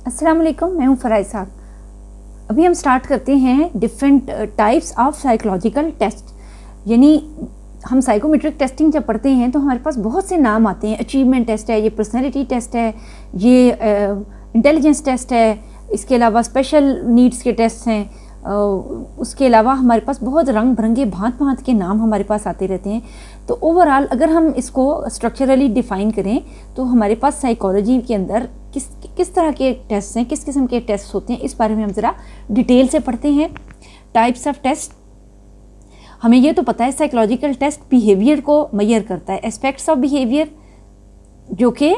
अस्सलाम वालेकुम, मैं हूँ फ़राइज़ साहब। अभी हम स्टार्ट करते हैं different types of psychological test. यानी हम साइकोमेट्रिक टेस्टिंग जब पढ़ते हैं तो हमारे पास बहुत से नाम आते हैं। अचीवमेंट टेस्ट है, ये पर्सनैलिटी टेस्ट है, ये इंटेलिजेंस टेस्ट है, इसके अलावा स्पेशल नीड्स के टेस्ट हैं। उसके अलावा हमारे पास बहुत रंग बिरंगे भांत भांत के नाम हमारे पास आते रहते हैं। तो ओवरऑल अगर हम इसको स्ट्रक्चरली डिफ़ाइन करें तो हमारे पास साइकोलॉजी के अंदर किस तरह के टेस्ट हैं, किस किस्म के टेस्ट होते हैं, इस बारे में हम ज़रा डिटेल से पढ़ते हैं। टाइप्स ऑफ टेस्ट, हमें ये तो पता है साइकोलॉजिकल टेस्ट बिहेवियर को मेजर करता है। एस्पेक्ट्स ऑफ बिहेवियर जो कि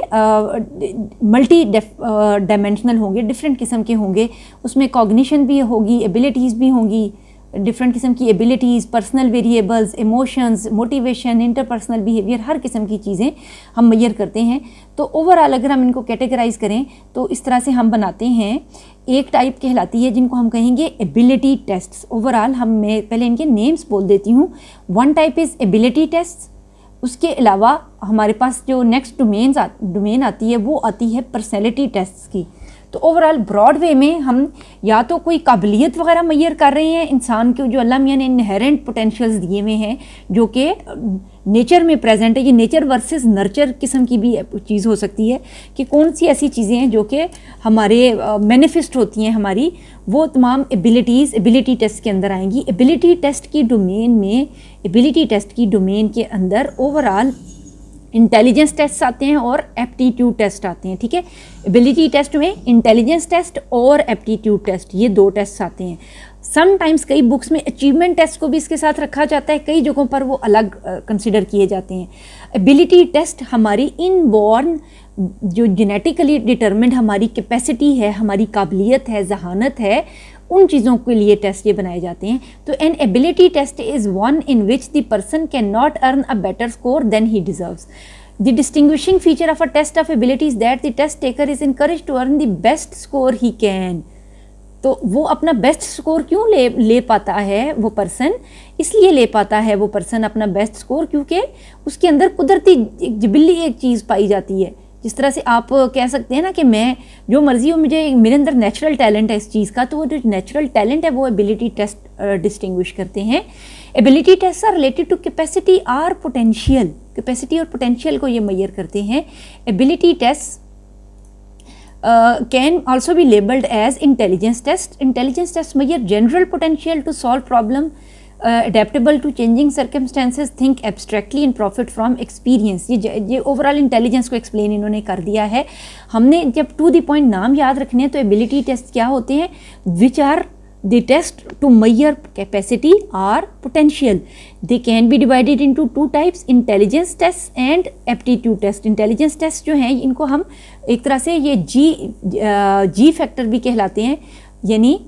मल्टी डायमेंशनल होंगे, डिफरेंट किस्म के होंगे। उसमें कॉग्निशन भी होगी, एबिलिटीज़ भी होंगी, डिफरेंट किस्म की abilities, personal variables, emotions, motivation, interpersonal behaviour, हर किस्म की चीज़ें हम मेजर करते हैं। तो ओवरऑल अगर हम इनको कैटेगराइज करें तो इस तरह से हम बनाते हैं। एक टाइप कहलाती है जिनको हम कहेंगे एबिलिटी टेस्ट्स। ओवरऑल मैं पहले इनके नेम्स बोल देती हूँ। One type is ability test. उसके अलावा हमारे पास जो नेक्स्ट डोमेन आती है वो आती है पर्सनैलिटी टेस्ट की। तो ओवरऑल ब्रॉड वे में हम या तो कोई काबिलियत वगैरह मेजर कर रहे हैं इंसान के, जो अल्लाह मियाँ ने इनहेरेंट पोटेंशियल्स दिए हुए हैं जो कि नेचर में प्रेजेंट है। ये नेचर वर्सेस नर्चर किस्म की भी चीज़ हो सकती है कि कौन सी ऐसी चीज़ें हैं जो कि हमारे मैनिफेस्ट होती हैं हमारी, वो तमाम एबिलिटीज़ एबिलिटी टेस्ट के अंदर आएंगी। एबिलिटी टेस्ट की डोमेन के अंदर ओवरऑल इंटेलिजेंस टेस्ट आते हैं और एप्टीट्यूड टेस्ट आते हैं। ठीक है, एबिलिटी टेस्ट में इंटेलिजेंस टेस्ट और एप्टीट्यूड टेस्ट, ये दो टेस्ट आते हैं। समटाइम्स कई बुक्स में अचीवमेंट टेस्ट को भी इसके साथ रखा जाता है, कई जगहों पर वो अलग कंसिडर किए जाते हैं। एबिलिटी टेस्ट हमारी इनबॉर्न जो जेनेटिकली डिटरमिंड हमारी कैपेसिटी है, हमारी काबिलियत है, जहानत है, उन चीज़ों के लिए टेस्ट ये बनाए जाते हैं। तो an ability test is one in which the person can not earn a better score than he deserves. The distinguishing feature of a test of ability is that the test taker is encourage to earn the best score he can. तो वो अपना best score क्यों ले पाता है वो person, इसलिए ले पाता है वो पर्सन अपना बेस्ट स्कोर क्योंकि उसके अंदर कुदरती जिबिली एक चीज़ पाई जाती है। जिस तरह से आप कह सकते हैं ना कि मैं जो मर्जी हो, मेरे अंदर नेचुरल टैलेंट है इस चीज़ का, तो वो जो नेचुरल टैलेंट है वो एबिलिटी टेस्ट डिस्टिंग्विश करते हैं। Ability test are related to capacity or potential. Capacity और पोटेंशियल को ये मेजर करते हैं। Ability test can also be labelled as intelligence test. Intelligence test measure general potential to solve problem, adaptable to changing circumstances, think abstractly and profit from experience। ये overall intelligence को explain इन्होंने कर दिया है। हमने जब टू द पॉइंट नाम याद रखने हैं तो एबिलिटी टेस्ट क्या होते हैं, which are the test to measure capacity or potential. They can be divided into two types, intelligence test and aptitude test. Intelligence test जो हैं इनको हम एक तरह से ये जी फैक्टर भी कहलाते हैं। यानी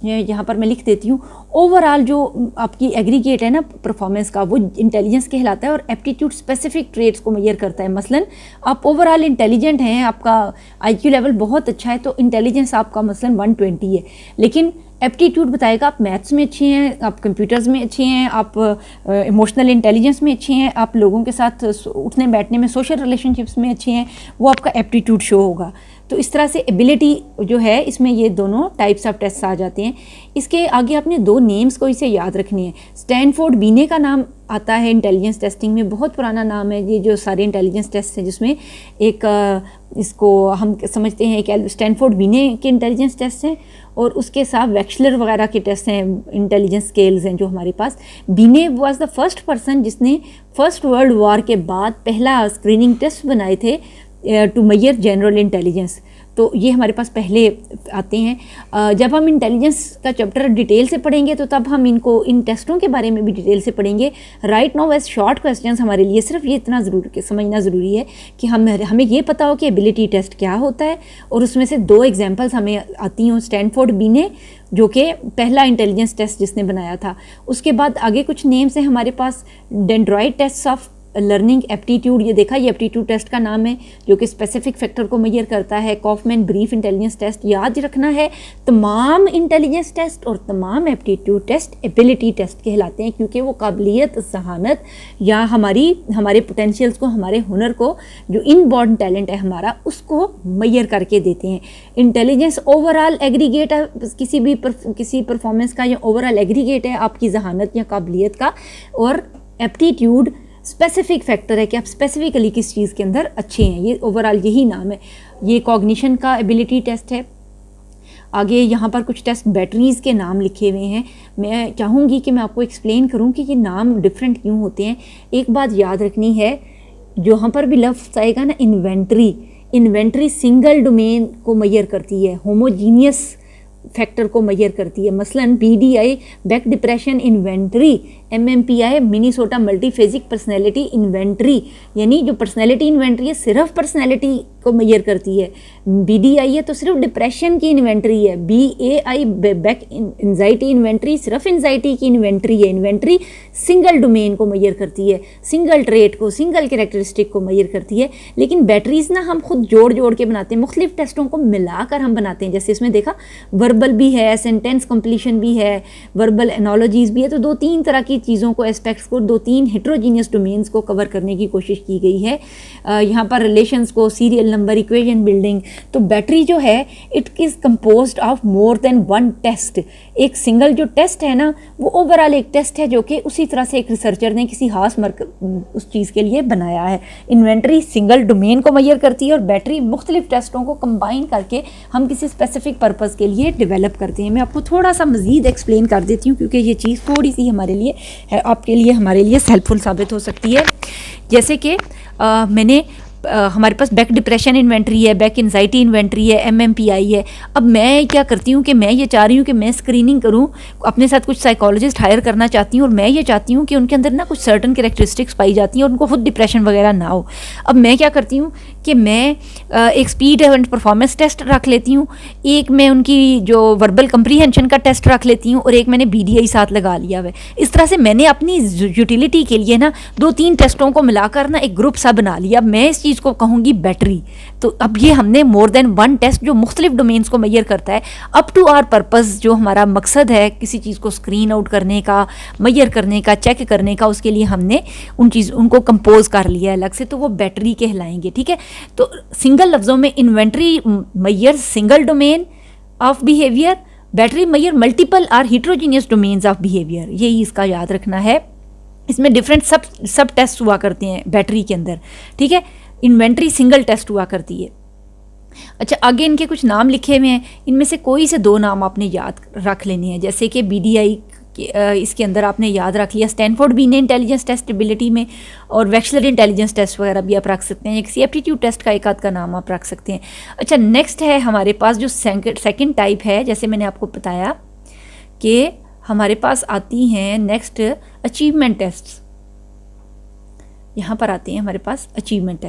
यहाँ पर मैं लिख देती हूँ, ओवरऑल जो आपकी एग्रीगेट है ना परफॉर्मेंस का, वो इंटेलिजेंस कहलाता है और एप्टीट्यूड स्पेसिफिक ट्रेड्स को मेजर करता है। मसलन आप ओवरऑल इंटेलिजेंट हैं, आपका आईक्यू लेवल बहुत अच्छा है, तो इंटेलिजेंस आपका मसलन 120 है, लेकिन एप्टीट्यूड बताएगा आप मैथ्स में अच्छे हैं, आप कंप्यूटर्स में अच्छे हैं, आप इमोशनल इंटेलिजेंस में अच्छे हैं, आप लोगों के साथ उठने बैठने में, सोशल रिलेशनशिप्स में अच्छे हैं, वो आपका एप्टीट्यूड शो होगा। तो इस तरह से एबिलिटी जो है इसमें ये दोनों टाइप्स ऑफ टेस्ट आ जाते हैं। इसके आगे आपने दो नेम्स को इसे याद रखनी है। स्टैनफोर्ड बीने का नाम आता है इंटेलिजेंस टेस्टिंग में, बहुत पुराना नाम है ये जो सारे इंटेलिजेंस टेस्ट हैं, जिसमें एक इसको हम समझते हैं कि स्टैनफोर्ड बीने के इंटेलिजेंस टेस्ट हैं और उसके साथ वेक्सलर वगैरह के टेस्ट हैं, इंटेलिजेंस स्केल्स हैं जो हमारे पास। बीने वाज द फर्स्ट पर्सन जिसने फर्स्ट वर्ल्ड वॉर के बाद पहला स्क्रीनिंग टेस्ट बनाए थे टू मेजर जनरल इंटेलिजेंस। तो ये हमारे पास पहले आते हैं। जब हम इंटेलिजेंस का चैप्टर डिटेल से पढ़ेंगे तो तब हम इन टेस्टों के बारे में भी डिटेल से पढ़ेंगे। Right now as short questions हमारे लिए सिर्फ ये इतना समझना ज़रूरी है कि हमें ये पता हो कि एबिलिटी टेस्ट क्या होता है, और उसमें से दो एग्जांपल्स हमें आती हूँ। स्टैनफोर्ड बीने जो कि पहला इंटेलिजेंस टेस्ट जिसने बनाया था, उसके बाद आगे कुछ नेम्स हैं हमारे पास। Dendroid test of learning aptitude, ये देखा, ये एप्टीट्यूड टेस्ट का नाम है जो कि स्पेसिफिक फैक्टर को मेजर करता है। कॉफमैन ब्रीफ इंटेलिजेंस टेस्ट, याद रखना है तमाम इंटेलिजेंस टेस्ट और तमाम एप्टीट्यूड टेस्ट एबिलिटी टेस्ट कहलाते हैं, क्योंकि वो काबिलियत, जहानत या हमारे पोटेंशियल्स को, हमारे हुनर को, जो इनबॉर्न टैलेंट है हमारा, उसको मेजर करके देते हैं। इंटेलिजेंस ओवरऑल एग्रीगेट है किसी परफॉर्मेंस का, या ओवरऑल एग्रीगेट है आपकी जहानत या काबिलियत का, और एप्टीट्यूड स्पेसिफिक फैक्टर है कि आप स्पेसिफिकली किस चीज़ के अंदर अच्छे हैं, ये ओवरऑल यही नाम है। ये कॉग्निशन का एबिलिटी टेस्ट है। आगे यहाँ पर कुछ टेस्ट बैटरीज़ के नाम लिखे हुए हैं, मैं चाहूँगी कि मैं आपको एक्सप्लेन करूँ कि ये नाम डिफरेंट क्यों होते हैं। एक बात याद रखनी है, जो यहाँ पर भी लफ्ज़ आएगा ना इन्वेंट्री सिंगल डोमेन को मेजर करती है, होमोजीनियस फैक्टर को मेजर करती है। मसलन BDI Beck depression inventory, MMPI Minnesota multiphasic personality inventory, यानी जो पर्सनैलिटी इन्वेंट्री है सिर्फ पर्सनैलिटी को मेजर करती है। BDI है तो सिर्फ डिप्रेशन की इन्वेंट्री है। BAI बैक एंजाइटी इन्वेंट्री सिर्फ एंजाइटी की इन्वेंट्री है। इन्वेंट्री सिंगल डोमेन को मेजर करती है, सिंगल ट्रेट को, सिंगल कैरेक्टरिस्टिक को मेजर करती है। लेकिन बैटरीज ना हम खुद जोड़ के बनाते हैं, मुख्तलिफ टेस्टों को मिलाकर हम बनाते हैं। जैसे इसमें देखा वर्बल भी है, सेंटेंस कंप्लीशन भी है, वर्बल एनोलॉजीज भी है। तो 2-3 तरह की चीज़ों को, एस्पेक्ट्स को, 2-3 हेट्रोजीनियस डोमेन्स को कवर करने की कोशिश की गई है। यहाँ पर रिलेशंस को, सीरियल नंबर, इक्वेशन बिल्डिंग। तो बैटरी जो है it is composed of more than one test. एक सिंगल जो टेस्ट है ना, वो ओवरऑल एक टेस्ट है जो कि उसी तरह से एक रिसर्चर ने किसी खास उस चीज़ के लिए बनाया है। इन्वेंट्री सिंगल डोमेन को मेजर करती है और बैटरी मुख्तलिफ टेस्टों को कंबाइन करके हम किसी स्पेसिफिक पर्पज़ के लिए डेवलप करते हैं। मैं आपको थोड़ा सा मज़ीद एक्सप्लेन कर देती हूँ, क्योंकि ये चीज़ थोड़ी सी हमारे लिए आपके लिए, हमारे लिए हेल्पफुल साबित हो सकती है। जैसे कि हमारे पास बैक डिप्रेशन इन्वेंट्री है, बैक एंजाइटी इन्वेंट्री है, MMPI है। अब मैं क्या करती हूँ कि मैं ये चाह रही हूँ कि मैं स्क्रीनिंग करूँ, अपने साथ कुछ साइकोलॉजिस्ट हायर करना चाहती हूँ, और मैं ये चाहती हूँ कि उनके अंदर ना कुछ सर्टन कैरेक्टरिस्टिक्स पाई जाती हैं और उनको खुद डिप्रेशन वगैरह ना हो। अब मैं क्या करती हूँ कि मैं एक स्पीड एंड परफॉर्मेंस टेस्ट रख लेती हूँ, एक मैं उनकी जो वर्बल कंप्रीहेंशन का टेस्ट रख लेती हूँ, और एक मैंने BDI साथ लगा लिया है। इस तरह से मैंने अपनी यूटिलिटी के लिए ना 2-3 टेस्टों को मिलाकर ना एक ग्रुप सा बना लिया। अब मैं इस चीज़ को कहूँगी बैटरी। तो अब ये हमने मोर देन वन टेस्ट जो मुख्तलिफ डोमेन्स को मेजर करता है, अप टू आवर पर्पज़, जो हमारा मकसद है किसी चीज़ को स्क्रीन आउट करने का, मेजर करने का, चेक करने का, उसके लिए हमने उनको कंपोज कर लिया है अलग से, तो वो बैटरी कहलाएंगे। ठीक है, तो सिंगल लफ्ज़ों में inventory measure single domain of behaviour, battery measure multiple और हिट्रोजीनियस डोमेन्स ऑफ बिहेवियर। यही इसका याद रखना है। इसमें डिफरेंट सब टेस्ट हुआ करते हैं बैटरी के अंदर। ठीक है, इन्वेंट्री सिंगल टेस्ट हुआ करती है। अच्छा, आगे इनके कुछ नाम लिखे हुए हैं, इनमें से कोई से 2 नाम आपने याद रख लेने हैं। जैसे कि BDI इसके अंदर आपने याद रख लिया, स्टैनफोर्ड भी ने इंटेलिजेंस टेस्ट एबिलिटी में, और वेक्सलर इंटेलिजेंस टेस्ट वगैरह भी आप रख सकते हैं, या किसी एप्टीट्यूड टेस्ट का एक आध का नाम आप रख सकते हैं। अच्छा, नेक्स्ट है हमारे पास जो सेकंड टाइप है, जैसे मैंने आपको बताया कि हमारे पास आती हैं नेक्स्ट अचीवमेंट टेस्ट। यहाँ पर आते हैं हमारे पास अचीवमेंट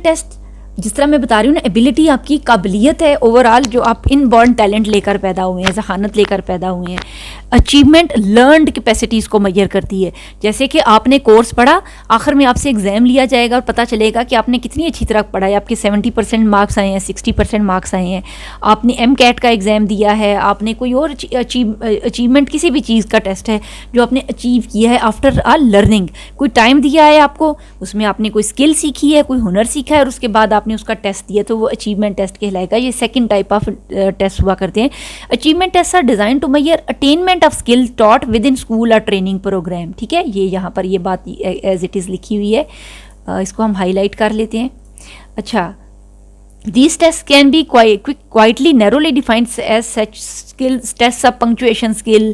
टेस्ट। जिस तरह मैं बता रही हूँ ना, एबिलिटी आपकी काबिलियत है ओवरऑल, जो आप इनबॉर्न टैलेंट लेकर पैदा हुए हैं, जहानत लेकर पैदा हुए हैं। अचीवमेंट लर्नड कैपेसिटीज़ को मेजर करती है। जैसे कि आपने कोर्स पढ़ा, आखिर में आपसे एग्जाम लिया जाएगा और पता चलेगा कि आपने कितनी अच्छी तरह पढ़ा है, आपके 70% मार्क्स आए हैं, 60% मार्क्स आए हैं, आपने MCAT का एग्ज़ाम दिया है, आपने कोई और अचीवमेंट, किसी भी चीज़ का टेस्ट है जो आपने अचीव किया है आफ्टर आ लर्निंग, कोई टाइम दिया है आपको, उसमें आपने कोई स्किल सीखी है, कोई हुनर सीखा है, और उसके बाद आपने उसका टेस्ट दिया, तो वो अचीवमेंट टेस्ट कहलाएगा। ये सेकंड टाइप ऑफ टेस्ट हुआ करते हैं। Achievement test are design to measure attainment of skill taught within school और ट्रेनिंग प्रोग्राम। ठीक है, ये यहाँ पर ये बात एज इट इज़ लिखी हुई है, इसको हम हाईलाइट कर लेते हैं। अच्छा, these tests can be quietly narrowly defined as such skills, tests of punctuation skill,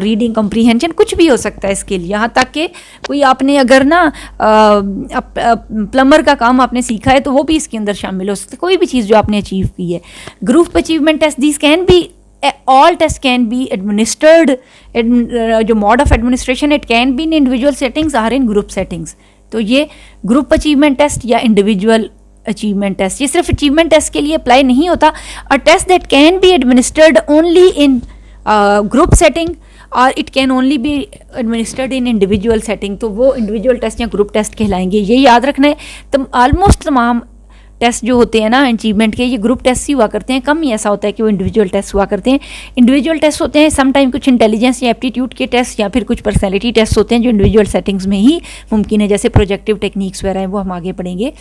reading comprehension, कुछ भी हो सकता है स्किल। यहाँ तक कि कोई आपने अगर ना प्लम्बर का काम आपने सीखा है तो वो भी इसके अंदर शामिल हो सकता है, कोई भी चीज़ जो आपने अचीव की है। Group achievement test, these can be all tests can be administered, जो mode of administration it can be in individual settings or in group settings। तो ये ग्रुप अचीवमेंट टेस्ट या इंडिविजुअल अचीवमेंट टेस्ट, ये सिर्फ achievement test के लिए apply नहीं होता। A test that can be administered only in group setting और it can only be administered in individual setting, तो वो इंडिविजुअल टेस्ट या ग्रुप टेस्ट कहलाएंगे। ये याद रखना है। ऑलमोस्ट तमाम टेस्ट जो होते हैं ना अचीवमेंट के, ये ग्रुप टेस्ट ही हुआ करते हैं, कम ही ऐसा होता है कि वो इंडिविजुअल टेस्ट हुआ करते हैं। इंडिविजुअल टेस्ट होते हैं सम टाइम कुछ इंटेलिजेंस या एप्टीट्यूड के टेस्ट या फिर कुछ पर्सनैलिटी टेस्ट होते हैं जो इंडिविजुअल सेटिंग्स में ही मुमकिन है, जैसे प्रोजेक्टिव टेक्निक्स वगैरह हैं, वो हम आगे पढ़ेंगे।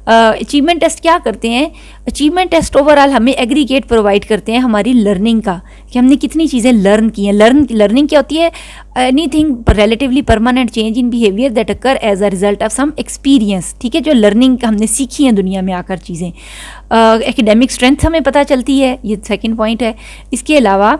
अचीवमेंट टेस्ट क्या करते हैं? अचीवमेंट टेस्ट ओवरऑल हमें एग्रीगेट प्रोवाइड करते हैं हमारी लर्निंग का, कि हमने कितनी चीज़ें लर्न की हैं। लर्निंग क्या होती है? Anything relatively permanent change in behaviour that occur as a result of some experience, ठीक है, जो लर्निंग हमने सीखी है दुनिया में आकर चीज़ें। एकेडमिक स्ट्रेंथ हमें पता चलती है, ये सेकंड पॉइंट है। इसके अलावा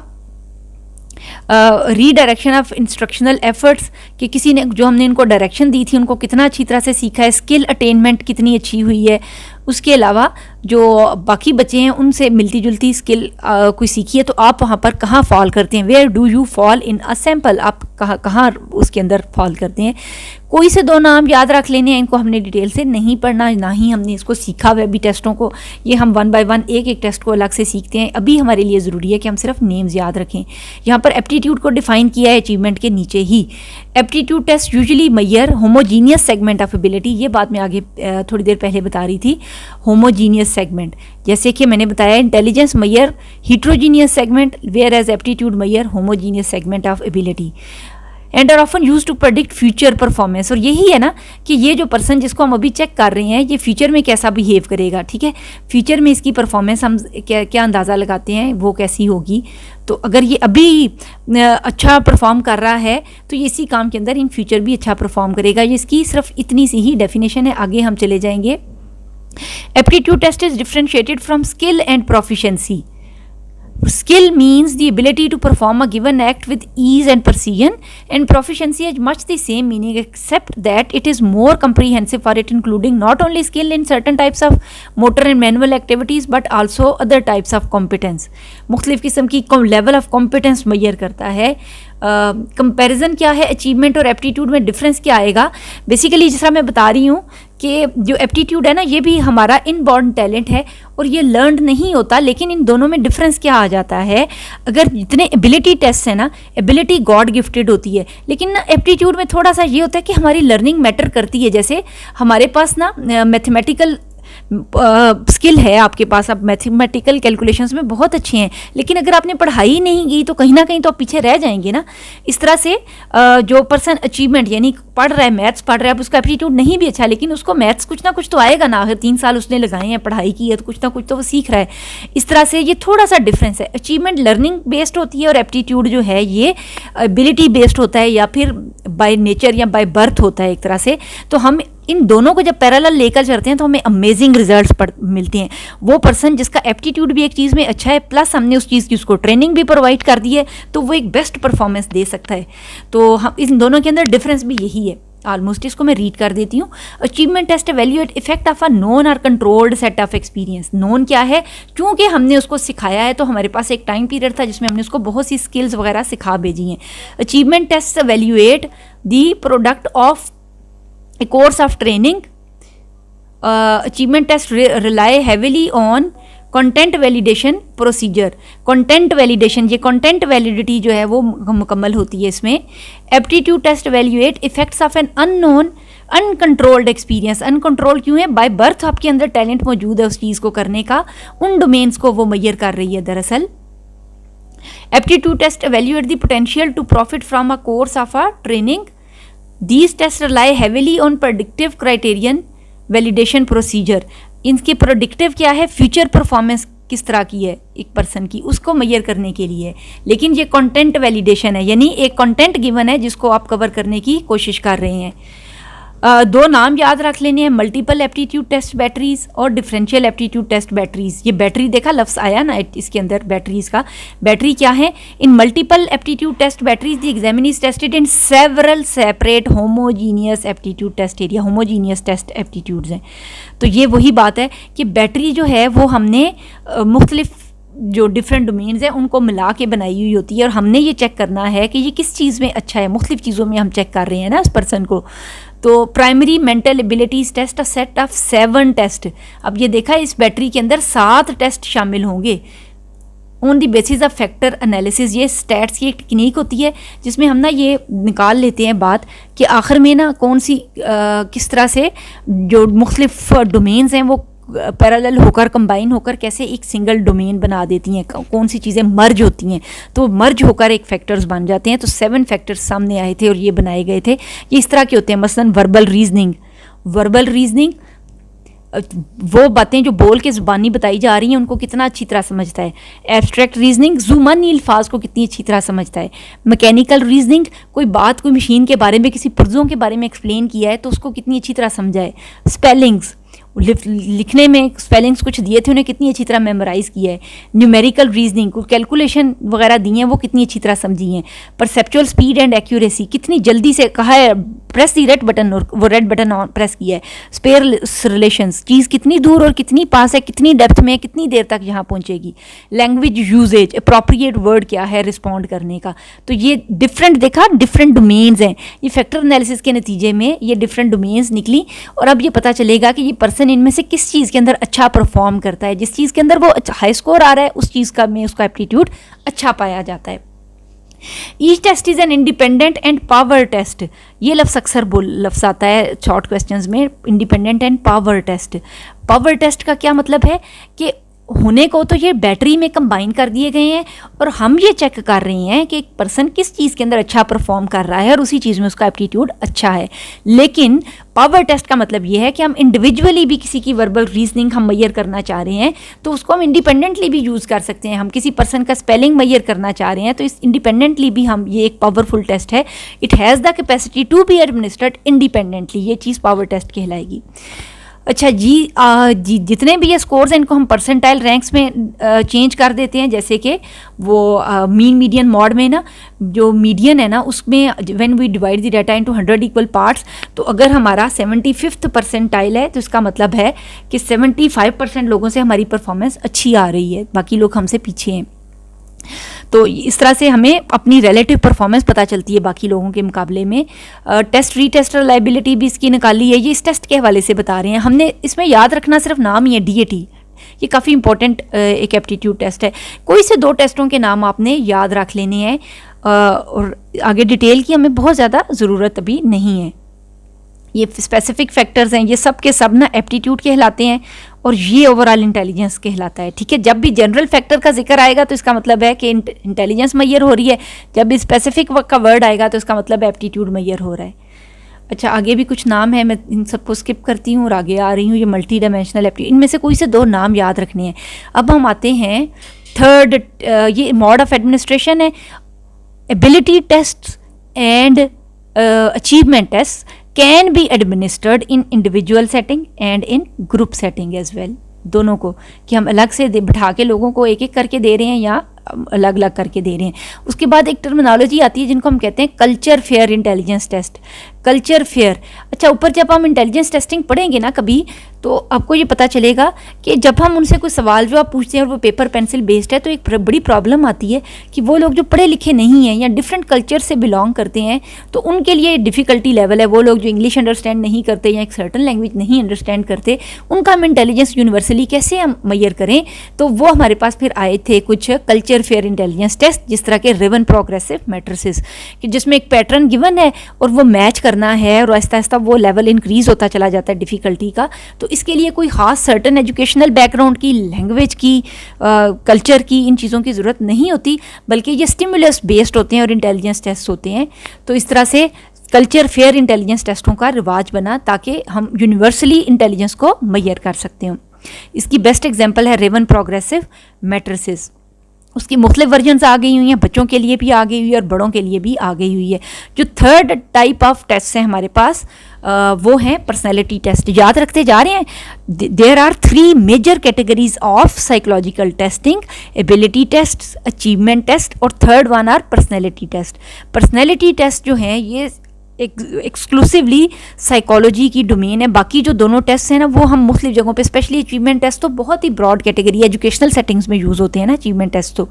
रीडायरेक्शन ऑफ इंस्ट्रक्शनल एफर्ट्स, कि किसी ने जो हमने इनको डायरेक्शन दी थी उनको कितना अच्छी तरह से सीखा है, स्किल अटेनमेंट कितनी अच्छी हुई है। उसके अलावा जो बाकी बच्चे हैं उनसे मिलती जुलती स्किल कोई सीखी है, तो आप वहाँ पर कहाँ फॉल करते हैं, where do you fall in a sample, आप कहाँ उसके अंदर फॉल करते हैं। कोई से दो नाम याद रख लेने हैं, इनको हमने डिटेल से नहीं पढ़ना, ना ही हमने इसको सीखा हुआ भी टेस्टों को, ये हम 1 बाय 1 एक एक टेस्ट को अलग से सीखते हैं। अभी हमारे लिए ज़रूरी है कि हम सिर्फ नेम्स याद रखें। यहाँ पर एप्टीट्यूड को डिफाइन किया है अचीवमेंट के नीचे ही। Aptitude test usually measure homogeneous segment of ability, ये बात मैं आगे थोड़ी देर पहले बता रही थी, होमोजीनियस सेगमेंट, जैसे कि मैंने बताया intelligence measure heterogeneous segment, whereas aptitude measure homogeneous segment of ability and are often use to predict future performance. और यही है ना कि ये जो पर्सन जिसको हम अभी चेक कर रहे हैं ये फ्यूचर में कैसा बिहेव करेगा, ठीक है, फ्यूचर में इसकी परफॉर्मेंस हम क्या अंदाज़ा लगाते हैं वो कैसी होगी। तो अगर ये अभी अच्छा परफॉर्म कर रहा है तो ये इसी काम के अंदर इन फ्यूचर भी अच्छा परफॉर्म करेगा। ये इसकी सिर्फ इतनी सी ही डेफिनेशन है, आगे हम चले जाएंगे। Aptitude test is differentiated from skill and proficiency. Skill means the ability to perform a given act with ease and precision, and proficiency has much the same meaning except that it is more comprehensive for it, including not only skill in certain types of motor and manual activities but also other types of competence. मुख्तलिफ किस्म की level of competence Maihar करता है। Comparison क्या है achievement और aptitude में, difference क्या आएगा? बेसिकली जिस तरह मैं बता रही हूँ कि जो एप्टीट्यूड है ना ये भी हमारा इनबॉर्न टैलेंट है और ये लर्न नहीं होता, लेकिन इन दोनों में डिफरेंस क्या आ जाता है? अगर जितने एबिलिटी टेस्ट है ना, एबिलिटी गॉड गिफ्टेड होती है, लेकिन ना एप्टीट्यूड में थोड़ा सा ये होता है कि हमारी लर्निंग मैटर करती है। जैसे हमारे पास ना मैथमेटिकल स्किल है आपके पास, आप मैथमेटिकल कैलकुलेशंस में बहुत अच्छे हैं, लेकिन अगर आपने पढ़ाई नहीं की तो कहीं ना कहीं तो आप पीछे रह जाएंगे ना। इस तरह से जो पर्सन अचीवमेंट यानी पढ़ रहा है, मैथ्स पढ़ रहा है, उसका एप्टीट्यूड नहीं भी अच्छा, लेकिन उसको मैथ्स कुछ ना कुछ तो आएगा ना, अगर 3 साल उसने लगाए हैं पढ़ाई की है तो कुछ ना कुछ तो वो सीख रहा है। इस तरह से ये थोड़ा सा डिफरेंस है। अचीवमेंट लर्निंग बेस्ड होती है और एप्टीट्यूड जो है ये एबिलिटी बेस्ड होता है या फिर बाय नेचर या बाय बर्थ होता है एक तरह से। तो हम इन दोनों को जब पैरेलल लेकर चलते हैं तो हमें अमेजिंग रिजल्ट्स मिलते हैं। वो पर्सन जिसका एप्टीट्यूड भी एक चीज़ में अच्छा है प्लस हमने उस चीज़ की उसको ट्रेनिंग भी प्रोवाइड कर दी है तो वो एक बेस्ट परफॉर्मेंस दे सकता है। तो हम इन दोनों के अंदर डिफरेंस भी यही है ऑलमोस्ट। इसको मैं रीड कर देती हूँ। Achievement test evaluate effect of a known और controlled set of experience. Known क्या है? क्योंकि हमने उसको सिखाया है तो हमारे पास एक टाइम पीरियड था जिसमें हमने उसको बहुत सी स्किल्स वगैरह सिखा भेजी हैं। Achievement test evaluate the product of a course of training. Achievement test rely heavily on content validation procedure. Content validation, ये content validity जो है वो मुकम्मल होती है इसमें। Aptitude test evaluate effects of an unknown uncontrolled experience. Uncontrol क्यों है? बाय बर्थ आपके अंदर टैलेंट मौजूद है उस चीज़ को करने का, उन डोमेन्स को वो मैयर कर रही है दरअसल। Aptitude test evaluate the potential to profit from a course of a training. These tests rely heavily on predictive criterion validation procedure. इनके प्रोडिक्टिव क्या है? फ्यूचर परफॉर्मेंस किस तरह की है एक पर्सन की, उसको मैयर करने के लिए। लेकिन ये कंटेंट वैलिडेशन है, यानी एक कंटेंट गिवन है जिसको आप कवर करने की कोशिश कर रहे हैं। दो नाम याद रख लेने हैं, मल्टीपल एप्टीट्यूड टेस्ट बैटरीज और डिफरेंशियल एप्टीट्यूड टेस्ट बैटरीज। ये बैटरी देखा लफ्ज़ आया ना इसके अंदर बैटरीज का। बैटरी क्या है? In multiple aptitude test batteries the examiner is tested in several separate homogeneous aptitude test area. Homogeneous test aptitudes हैं। तो ये वही बात है कि बैटरी जो है वो हमने मुख्तलिफ जो डिफरेंट डोमेन्स हैं उनको मिला के बनाई हुई होती है और हमने ये चेक करना है कि ये किस चीज़ में अच्छा है। मुख्तलिफ चीज़ों में हम चेक कर रहे हैं ना उस पर्सन को। तो primary mental abilities test, a set of 7 test. अब ये देखा इस बैटरी के अंदर 7 टेस्ट शामिल होंगे। On the basis of factor analysis. ये स्टैट्स की एक टेक्निक होती है जिसमें हम ना ये निकाल लेते हैं बात कि आखिर में ना कौन सी किस तरह से जो मुख्तलिफ डोमेन्स हैं वो पैरेलल होकर कंबाइन होकर कैसे एक सिंगल डोमेन बना देती हैं, कौन सी चीज़ें मर्ज होती हैं तो मर्ज होकर एक फैक्टर्स बन जाते हैं। तो 7 फैक्टर्स सामने आए थे और ये बनाए गए थे। ये इस तरह के होते हैं, मसलन वर्बल रीजनिंग वो बातें जो बोल के ज़ुबानी बताई जा रही हैं उनको कितना अच्छी तरह समझता है। एब्स्ट्रैक्ट रीजनिंग ज़ुबानी अल्फाज को कितनी अच्छी तरह समझता है। मैकेनिकल रीजनिंग कोई बात कोई मशीन के बारे में किसी पुर्जों के बारे में एक्सप्लेन किया है तो उसको कितनी अच्छी तरह समझा है। स्पेलिंग्स लिखने में स्पेलिंग्स कुछ दिए थे उन्हें कितनी अच्छी तरह मेमोराइज़ किया है। न्यूमेरिकल रीजनिंग को कैलकुलेशन वगैरह दी हैं वो कितनी अच्छी तरह समझी हैं। परसेप्चुअल स्पीड एंड एक्यूरेसी कितनी जल्दी से कहा है प्रेस दी रेड बटन और वो रेड बटन ऑन प्रेस किया है। स्पेस रिलेशंस चीज़ कितनी दूर और कितनी पास है, कितनी डेप्थ में, कितनी देर तक यहाँ पहुँचेगी। लैंग्वेज यूजेज अप्रोप्रिएट वर्ड क्या है रिस्पॉन्ड करने का। तो ये डिफरेंट डोमेन्स हैं। ये फैक्टर एनालिसिस के नतीजे में ये डिफरेंट डोमेन्स निकली और अब ये पता चलेगा कि ये पर्सन इनमें से किस चीज़ के अंदर अच्छा परफॉर्म करता है। जिस चीज़ के अंदर वो हाई स्कोर आ रहा है उस चीज़ का में उसका एप्टीट्यूड अच्छा पाया जाता है। Each test is an independent and power test. ये लफ्ज़ अक्सर लफ्ज़ आता है शॉर्ट क्वेश्चंस में, independent and power test. Power test का क्या मतलब है कि होने को तो ये बैटरी में कंबाइन कर दिए गए हैं और हम ये चेक कर रहे हैं कि एक पर्सन किस चीज़ के अंदर अच्छा परफॉर्म कर रहा है और उसी चीज़ में उसका एप्टीट्यूड अच्छा है। लेकिन पावर टेस्ट का मतलब ये है कि हम इंडिविजुअली भी किसी की वर्बल रीजनिंग हम मैयर करना चाह रहे हैं तो उसको हम इंडिपेंडेंटली भी यूज़ कर सकते हैं। हम किसी पर्सन का स्पेलिंग मैयर करना चाह रहे हैं तो इस इंडिपेंडेंटली भी हम ये एक पावरफुल टेस्ट है। It has the capacity to be administered independently. ये चीज़ पावर टेस्ट कहलाएगी। अच्छा जी जितने भी ये स्कोर्स हैं इनको हम परसेंटाइल रैंक्स में चेंज कर देते हैं। जैसे कि वो मीन मीडियन मॉड में ना जो मीडियन है ना उसमें when we divide the data into 100 equal parts तो अगर हमारा 75th परसेंटाइल है तो इसका मतलब है कि 75% लोगों से हमारी परफॉर्मेंस अच्छी आ रही है, बाकी लोग हमसे पीछे हैं। तो इस तरह से हमें अपनी रिलेटिव परफॉर्मेंस पता चलती है बाकी लोगों के मुकाबले में। टेस्ट रीटेस्ट रिलायबिलिटी भी इसकी निकाली है। ये इस टेस्ट के हवाले से बता रहे हैं। हमने इसमें याद रखना सिर्फ नाम ही है DAT। ये काफ़ी इंपॉर्टेंट एक एप्टीट्यूड टेस्ट है। कोई से 2 टेस्टों के नाम आपने याद रख लेने हैं और आगे डिटेल की हमें बहुत ज़्यादा ज़रूरत अभी नहीं है। ये स्पेसिफिक फैक्टर्स हैं, ये सब के सब ना एप्टीट्यूड कहलाते हैं और ये ओवरऑल इंटेलिजेंस कहलाता है। ठीक है, जब भी जनरल फैक्टर का जिक्र आएगा तो इसका मतलब है कि इंटेलिजेंस मैयर हो रही है, जब भी स्पेसिफिक का वर्ड आएगा तो इसका मतलब एप्टीट्यूड मैयर हो रहा है। अच्छा, आगे भी कुछ नाम है, मैं इन सबको स्किप करती हूँ और आगे आ रही हूँ। ये मल्टी डायमेंशनल एप्टीट्यूड, इनमें से कोई से 2 नाम याद रखने हैं। अब हम आते हैं थर्ड, ये मोड ऑफ एडमिनिस्ट्रेशन है। Ability test and achievement test can be administered in individual setting and in group setting as well. दोनों को कि हम अलग से बिठा के लोगों को एक एक करके दे रहे हैं या अलग अलग करके दे रहे हैं। उसके बाद एक टर्मिनोलॉजी आती है जिनको हम कहते हैं culture fair intelligence test. Culture fair, अच्छा ऊपर जब हम इंटेलिजेंस टेस्टिंग पढ़ेंगे ना कभी तो आपको ये पता चलेगा कि जब हम उनसे कोई सवाल जवाब पूछते हैं और वो पेपर पेंसिल बेस्ड है तो एक बड़ी प्रॉब्लम आती है कि वो लोग जो पढ़े लिखे नहीं हैं या डिफरेंट कल्चर से बिलोंग करते हैं तो उनके लिए डिफ़िकल्टी लेवल है। वो लोग जो इंग्लिश अंडरस्टैंड नहीं करते या एक सर्टन लैंग्वेज नहीं अंडरस्टैंड करते, उनका हम इंटेलिजेंस यूनिवर्सली कैसे हम मैयर करें। तो वो हमारे पास फिर आए थे कुछ कल्चर फेयर इंटेलिजेंस टेस्ट, जिस तरह के रिवन प्रोग्रेसिव मैट्रिसेस, कि जिसमें एक पैटर्न गिवन है और वो मैच करना है और आहिस्ता आहिस्ता वो लेवल इंक्रीज होता चला जाता है डिफ़िकल्टी का। तो इसके लिए कोई ख़ास सर्टन एजुकेशनल बैकग्राउंड की, लैंग्वेज की, कल्चर की, इन चीज़ों की ज़रूरत नहीं होती, बल्कि ये स्टिमुलस बेस्ड होते हैं और इंटेलिजेंस टेस्ट होते हैं। तो इस तरह से कल्चर फेयर इंटेलिजेंस टेस्टों का रिवाज बना ताकि हम यूनिवर्सली इंटेलिजेंस को मैयर कर सकते हो। इसकी बेस्ट एग्जांपल है रिवन प्रोग्रेसिव मैट्रिसेस। उसकी मुख्तलिफ वर्जन्स आ गई हुई हैं, बच्चों के लिए भी आ गई हुई है और बड़ों के लिए भी आ गई हुई है। जो थर्ड टाइप ऑफ टेस्ट हैं हमारे पास वो हैं पर्सनैलिटी टेस्ट। याद रखते जा रहे हैं, there are 3 major categories of psychological testing, ability test, achievement test और third one are personality test. Personality test जो हैं ये एक्सक्लूसिवली साइकोलॉजी की डोमेन है। बाकी जो दोनों टेस्ट हैं ना वो हम मुख्तलिफ जगहों पे, स्पेशली अचीवमेंट टेस्ट तो बहुत ही ब्रॉड कैटेगरी, एजुकेशनल सेटिंग्स में यूज़ होते हैं ना अचीवमेंट टेस्ट तो।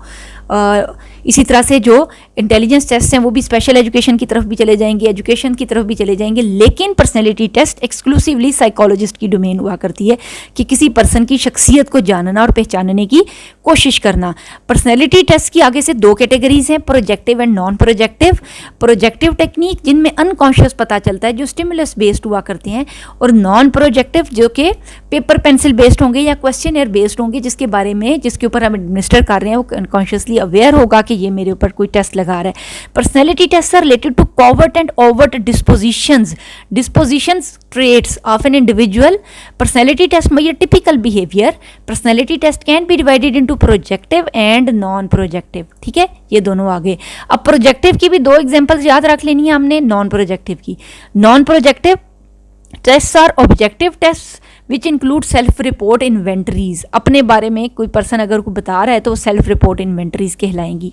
इसी तरह से जो इंटेलिजेंस टेस्ट हैं वो भी स्पेशल एजुकेशन की तरफ भी चले जाएंगे, एजुकेशन की तरफ भी चले जाएंगे, लेकिन पर्सनैलिटी टेस्ट एक्सक्लूसिवली साइकोलॉजिस्ट की डोमेन हुआ करती है कि किसी पर्सन की शख्सियत को जानना और पहचानने की कोशिश करना। पर्सनैलिटी टेस्ट की आगे से दो कैटेगरीज हैं, projective and non projective. Projective technique जिनमें अनकॉन्शियस पता चलता है, जो स्टिमुलस बेस्ड हुआ करते हैं, और नॉन प्रोजेक्टिव जो कि पेपर पेंसिल बेस्ड होंगे या क्वेश्चन बेस्ड होंगे, जिसके बारे में, जिसके ऊपर हम एडमिनिस्टर कर रहे हैं वो अनकॉन्शियसली अवेयर होगा कि ये मेरे ऊपर कोई टेस्ट लगा रहा है। Personality test are related to covert and overt dispositions traits of an individual. Personality test measure typical behavior. Personality test can be divided into projective and non projective. ठीक है, ये दोनों आ गए। अब प्रोजेक्टिव की भी दो एग्जांपल्स याद रख लेनी है हमने नॉन प्रोजेक्टिव की। Non projective test are objective test which include self report inventories. अपने बारे में कोई पर्सन अगर कोई बता रहा है तो वो सेल्फ रिपोर्ट इन्वेंटरीज कहलाएंगी।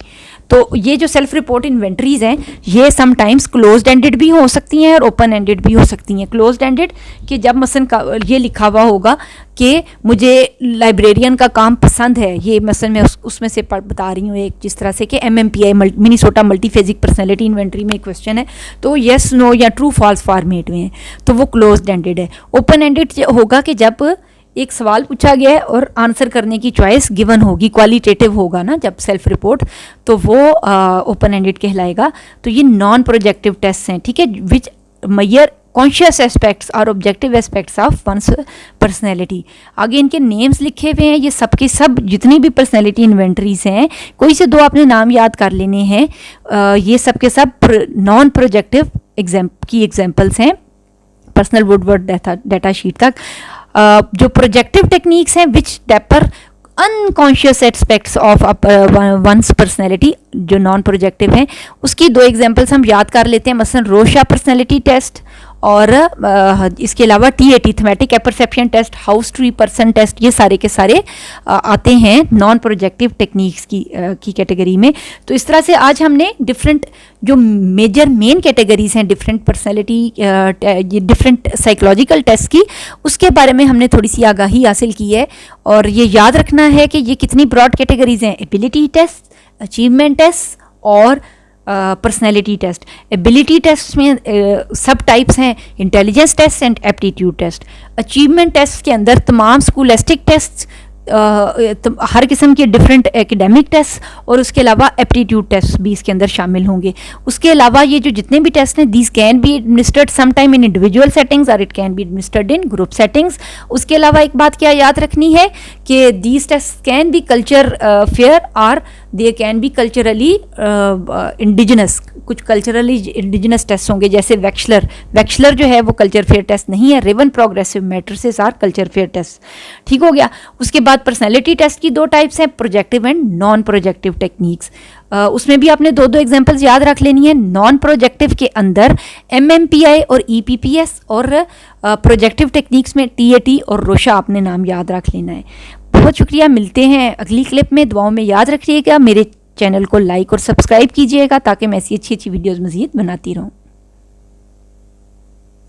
तो ये जो सेल्फ रिपोर्ट इन्वेंटरीज हैं ये समटाइम्स क्लोज्ड एंडेड भी हो सकती हैं और ओपन एंडेड भी हो सकती हैं। क्लोज्ड एंडेड कि जब मसलन ये लिखा हुआ होगा कि मुझे लाइब्रेरियन का काम पसंद है, ये मसलन मैं उसमें से बता रही हूँ एक, जिस तरह से कि MMPI Minnesota multiphasic personality inventory में एक क्वेश्चन है तो येस नो या ट्रू फॉल्स फॉर्मेट में है, तो वो क्लोज्ड एंडेड है। ओपन एंडेड होगा कि जब एक सवाल पूछा गया है और आंसर करने की चॉइस गिवन होगी, क्वालिटेटिव होगा ना जब सेल्फ रिपोर्ट, तो वो ओपन एंडेड कहलाएगा। तो ये नॉन प्रोजेक्टिव टेस्ट हैं, ठीक है, विच मेजर कॉन्शियस एस्पेक्ट्स और objective aspects of one's personality. आगे इनके नेम्स लिखे हुए हैं, ये सब के सब जितनी भी पर्सनैलिटी इन्वेंटरीज हैं, कोई से दो आपने नाम याद कर लेने हैं, ये सब के सब नॉन प्रोजेक्टिव की एग्जाम्पल्स हैं पर्सनल वुडवर्ड डाटा शीट तक। जो प्रोजेक्टिव टेक्निक्स हैं which deeper unconscious aspects of one's personality, जो नॉन प्रोजेक्टिव हैं उसकी दो एग्जांपल्स हम याद कर लेते हैं, मसलन रोशा पर्सनैलिटी टेस्ट और इसके अलावा TAT thematic apperception test, house tree person test, ये सारे के सारे आते हैं नॉन प्रोजेक्टिव टेक्निक्स की कैटेगरी में। तो इस तरह से आज हमने डिफरेंट जो मेजर मेन कैटेगरीज हैं different personality different psychological test की, उसके बारे में हमने थोड़ी सी आगाही हासिल की है। और ये याद रखना है कि ये कितनी ब्रॉड कैटेगरीज हैं, एबिलिटी टेस्ट, अचीवमेंट टेस्ट और पर्सनैलिटी टेस्ट। एबिलिटी टेस्ट में सब टाइप्स हैं, intelligence test and aptitude test. Achievement test के अंदर तमाम स्कूलेस्टिक टेस्ट, हर किस्म के डिफरेंट एकेडमिक टेस्ट और उसके अलावा एप्टीट्यूड टेस्ट भी इसके अंदर शामिल होंगे। उसके अलावा ये जो जितने भी टेस्ट हैं these can be administered some time in individual settings और it can be administered in group settings. उसके अलावा एक बात क्या याद रखनी है कि these test can be culture fair और they can be culturally indigenous. कुछ कल्चरली इंडिजिनस टेस्ट होंगे जैसे वैक्सलर जो है वो कल्चर फेयर टेस्ट नहीं है, Raven progressive matrices are culture fair test. ठीक हो गया। उसके बाद पर्सनैलिटी टेस्ट की दो टाइप्स हैं, projective and non projective techniques. उसमें भी आपने दो एग्जांपल्स याद रख लेनी है। नॉन प्रोजेक्टिव के अंदर MMPI और EPPS और प्रोजेक्टिव टेक्निक्स में TAT और रोशा आपने नाम याद रख लेना है। बहुत शुक्रिया, मिलते हैं अगली क्लिप में। दुआओं में याद रखिएगा, मेरे चैनल को लाइक और सब्सक्राइब कीजिएगा ताकि मैं ऐसी अच्छी वीडियोज़ मज़ीद बनाती रहूँ।